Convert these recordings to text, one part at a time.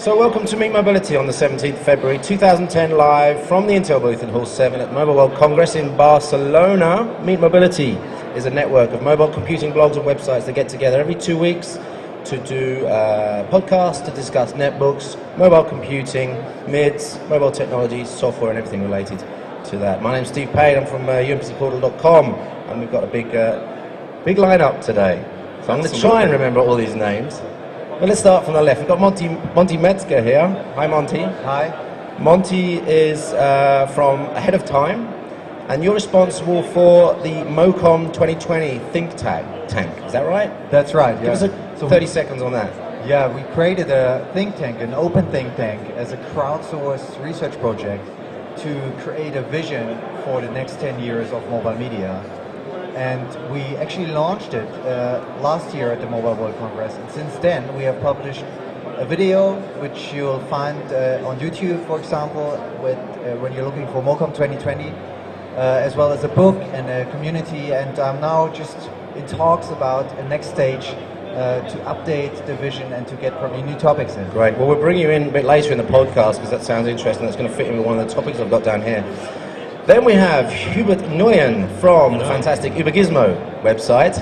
So welcome to MeetMobility on the 17th of February 2010, live from the Intel booth in Hall 7 at Mobile World Congress in Barcelona. MeetMobility is a network of mobile computing blogs and websites that get together every 2 weeks to do podcasts, to discuss netbooks, mobile computing, MIDs, mobile technology, software and everything related to that. My name's Steve Payne, I'm from umpcportal.com, and we've got a big lineup today. So I'm going to try and remember all these names. Well, let's start from the left. We've got Monty Metzger here. Hi, Monty. Hi. Monty is from Ahead of Time, and you're responsible for the MoCom 2020 think tank. Is that right? That's right. Give us 30 seconds on that. Yeah, we created a think tank, an open think tank, as a crowdsourced research project to create a vision for the next 10 years of mobile media. And we actually launched it last year at the Mobile World Congress, and since then we have published a video which you'll find on YouTube, for example, with when you're looking for MoCom 2020, as well as a book and a community, and I'm now just in talks about a next stage to update the vision and to get probably new topics in. Great. Well, we'll bring you in a bit later in the podcast because that sounds interesting. That's going to fit in with one of the topics I've got down here. Then we have Hubert Nguyen from the fantastic UberGizmo website,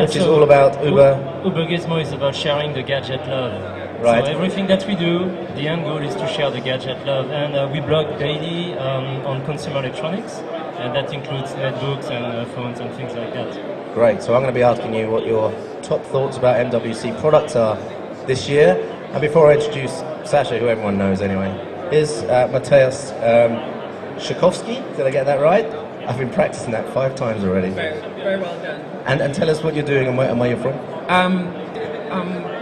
which is all about Uber. UberGizmo is about sharing the gadget love. Right. So everything that we do, the end goal is to share the gadget love. And we blog daily on consumer electronics, and that includes netbooks and phones and things like that. Great. So I'm going to be asking you what your top thoughts about MWC products are this year. And before I introduce Sasha, who everyone knows anyway, is Matthias Shakovsky, did I get that right? I've been practicing that 5 times already. Very well done. And tell us what you're doing and where you're from.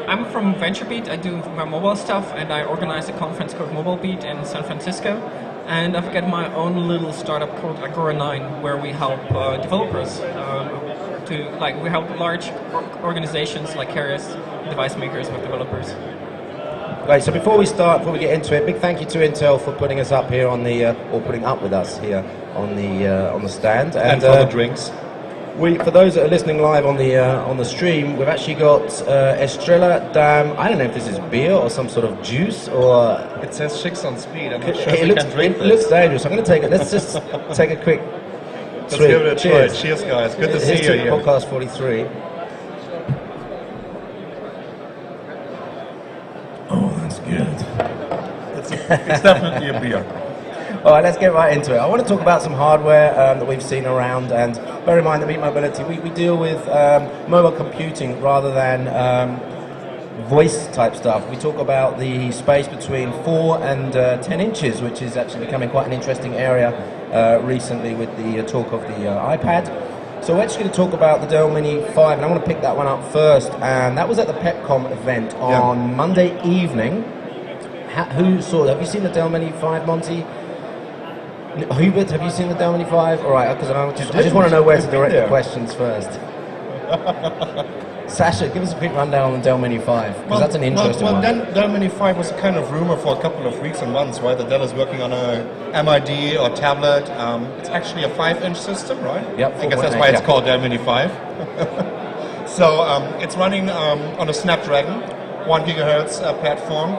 I'm from VentureBeat. I do my mobile stuff, and I organize a conference called MobileBeat in San Francisco. And I've got my own little startup called Agora 9, where we help developers we help large organizations like carriers, device makers with developers. Right, so before we get into it, big thank you to Intel for putting us up here on the, or putting up with us here on the stand. And for the drinks. For those that are listening live on the stream, we've actually got Estrella Damm. I don't know if this is beer or some sort of juice or. It says Chicks on Speed. I'm not sure if we can drink this. It looks dangerous. I'm going to take it. Let's just take a quick. Let's give it a try. Cheers, guys. Good to see you here. Podcast 43. Oh, that's good. It's definitely a beer. All right, let's get right into it. I want to talk about some hardware that we've seen around, and bear in mind that MeetMobility, we deal with mobile computing rather than voice type stuff. We talk about the space between 4 and 10 inches, which is actually becoming quite an interesting area recently with the talk of the iPad. So we're actually going to talk about the Dell Mini 5, and I want to pick that one up first, and that was at the PepCom event on Monday evening. Who saw that? Have you seen the Dell Mini 5, Monty? Hubert, have you seen the Dell Mini 5? All right, because I just want to know where to direct the questions first. Sasha, give us a quick rundown on the Dell Mini 5, because that's an interesting one. Dell Mini 5 was a kind of rumor for a couple of weeks and months, right? That Dell is working on a MID or tablet. It's actually a 5-inch system, right? Yep. I guess that's why it's called Dell Mini 5. So it's running on a Snapdragon 1 gigahertz platform,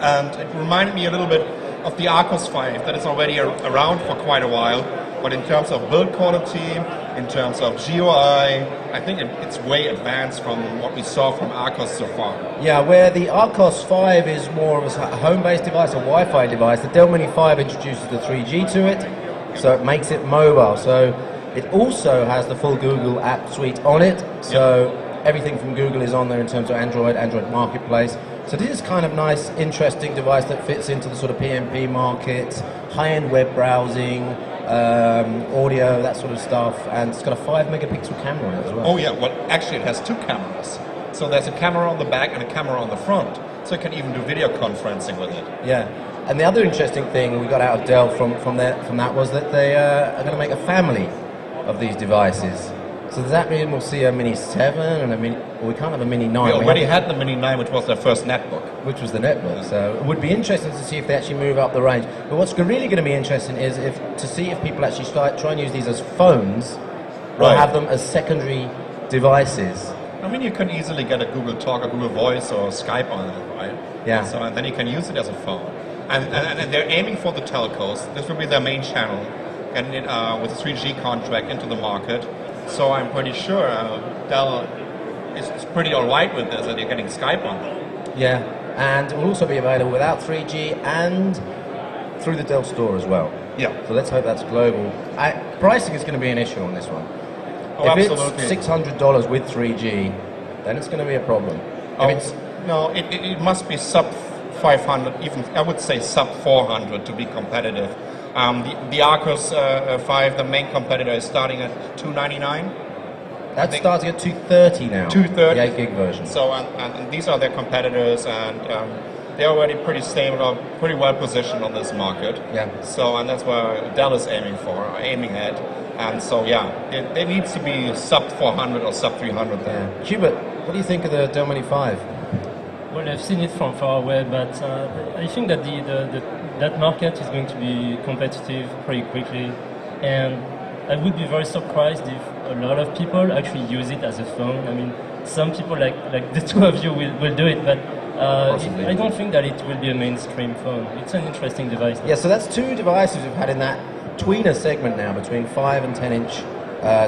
and it reminded me a little bit of the Arcos 5 that is already around for quite a while. But in terms of build quality, in terms of GUI, I think it's way advanced from what we saw from Arcos so far. Yeah, where the Arcos 5 is more of a home-based device, a Wi-Fi device, the Dell Mini 5 introduces the 3G to it, so it makes it mobile. So it also has the full Google app suite on it, so everything from Google is on there in terms of Android Marketplace. So this is kind of nice, interesting device that fits into the sort of PMP market, high-end web browsing, audio, that sort of stuff, and it's got a 5 megapixel camera as well. Oh yeah, well actually it has 2 cameras. So there's a camera on the back and a camera on the front, so you can even do video conferencing with it. Yeah, and the other interesting thing we got out of Dell from that was that they are going to make a family of these devices. So does that mean we'll see a Mini 7 and a Mini, well, we can't have a Mini 9. We already had the Mini 9, which was their first netbook. Which was the netbook, so it would be interesting to see if they actually move up the range. But what's really going to be interesting is to see if people actually try and use these as phones, or have them as secondary devices. I mean, you can easily get a Google Talk or Google Voice or Skype on it, right? Yeah. So and then you can use it as a phone. And they're aiming for the telcos. This will be their main channel, getting it with a 3G contract into the market. So I'm pretty sure Dell is pretty all right with this, that they're getting Skype on it. Yeah, and it will also be available without 3G and through the Dell Store as well. Yeah. So let's hope that's global. Pricing is going to be an issue on this one. Oh, If absolutely. it's $600 with 3G, then it's going to be a problem. Oh, If it's, no, it must be sub 500, even I would say sub 400 to be competitive. The Arcos 5, the main competitor, is starting at $299. that's starting at 230 now. 230. The 8 gig version. So and these are their competitors, and they're already pretty stable, or pretty well positioned on this market. Yeah. So and that's where Dell is aiming at. And so yeah, it needs to be sub 400 or sub 300 there. Yeah. Hubert, what do you think of the Dell Mini 5? Well, I've seen it from far away, but I think that that market is going to be competitive pretty quickly, and I would be very surprised if a lot of people actually use it as a phone. I mean, some people like the two of you will do it, but I don't think that it will be a mainstream phone. It's an interesting device. Yeah, so that's two devices we've had in that tweener segment now between 5 and 10 inch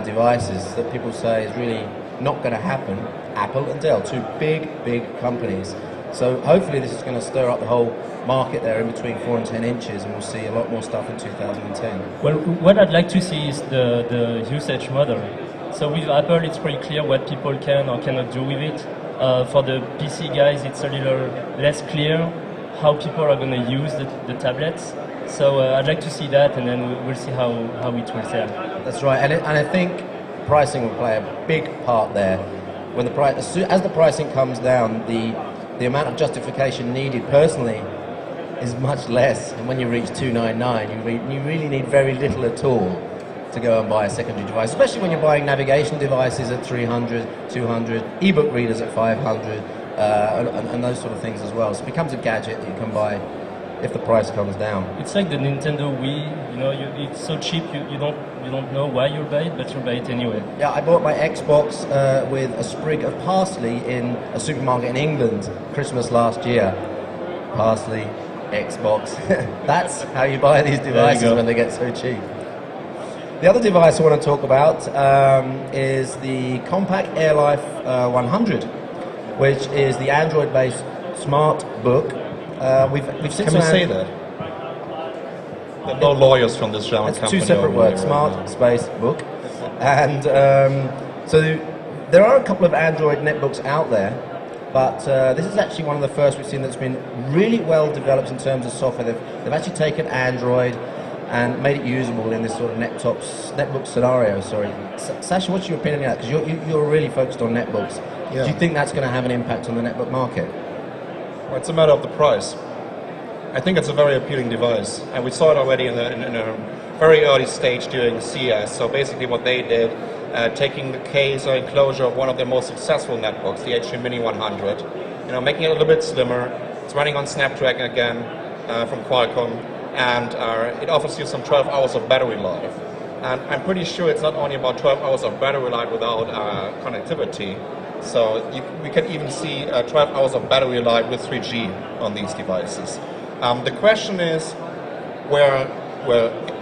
devices that people say is really not going to happen. Apple and Dell, two big companies. So hopefully this is going to stir up the whole market there in between 4 and 10 inches, and we'll see a lot more stuff in 2010. Well, what I'd like to see is the usage model. So with Apple, it's pretty clear what people can or cannot do with it. For the PC guys, it's a little less clear how people are going to use the tablets. So I'd like to see that, and then we'll see how it will sell. That's right, and I think pricing will play a big part there. When the price, as the pricing comes down, the amount of justification needed personally is much less. And when you reach $299, you really need very little at all to go and buy a secondary device, especially when you're buying navigation devices at $300, $200, ebook readers at $500, and those sort of things as well. So it becomes a gadget that you can buy if the price comes down. It's like the Nintendo Wii. You know, it's so cheap you don't know why you buy it, but you buy it anyway. Yeah, I bought my Xbox with a sprig of parsley in a supermarket in England Christmas last year. Parsley, Xbox. That's how you buy these devices when they get so cheap. The other device I want to talk about is the Compaq AirLife 100, which is the Android-based smart book. We've seen Can we say that? There are no lawyers from this German It's company. two separate over words, here. smart space book. And so there are a couple of Android netbooks out there, but this is actually one of the first we've seen that's been really well developed in terms of software. They've actually taken Android and made it usable in this sort of netbook scenario. Sorry, Sasha, what's your opinion on that? Because you're really focused on netbooks. Yeah. Do you think that's going to have an impact on the netbook market? Well, it's a matter of the price. I think it's a very appealing device, and we saw it already in a very early stage during CES. So basically what they did, taking the case or enclosure of one of their most successful netbooks, the HP Mini 100, making it a little bit slimmer. It's running on Snapdragon again from Qualcomm, and it offers you some 12 hours of battery life. And I'm pretty sure it's not only about 12 hours of battery life without connectivity. So we can even see 12 hours of battery life with 3G on these devices. The question is where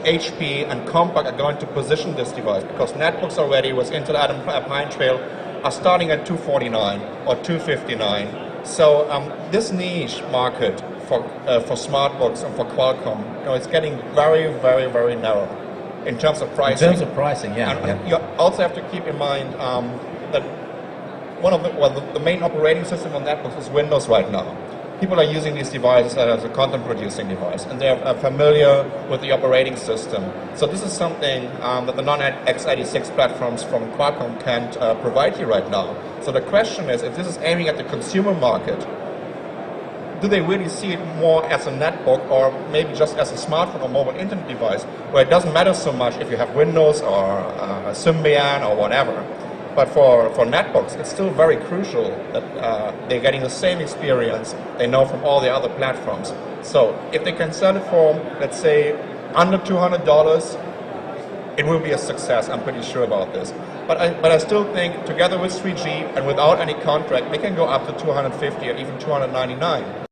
HP and Compaq are going to position this device, because netbooks already with Intel Atom Pine Trail are starting at $249 or $259. So this niche market for smart books and for Qualcomm, it's getting very, very, very narrow in terms of pricing. In terms of pricing, yeah. And you also have to keep in mind that one of the main operating system on netbooks is Windows right now. People are using these devices as a content producing device, and they're familiar with the operating system. So this is something that the non-x86 platforms from Qualcomm can't provide you right now. So the question is, if this is aiming at the consumer market, do they really see it more as a netbook or maybe just as a smartphone or mobile internet device, where it doesn't matter so much if you have Windows or Symbian or whatever? But for netbooks, it's still very crucial that they're getting the same experience they know from all the other platforms. So if they can sell it for, let's say, under $200, it will be a success. I'm pretty sure about this. But I still think together with 3G and without any contract, they can go up to 250 or even 299.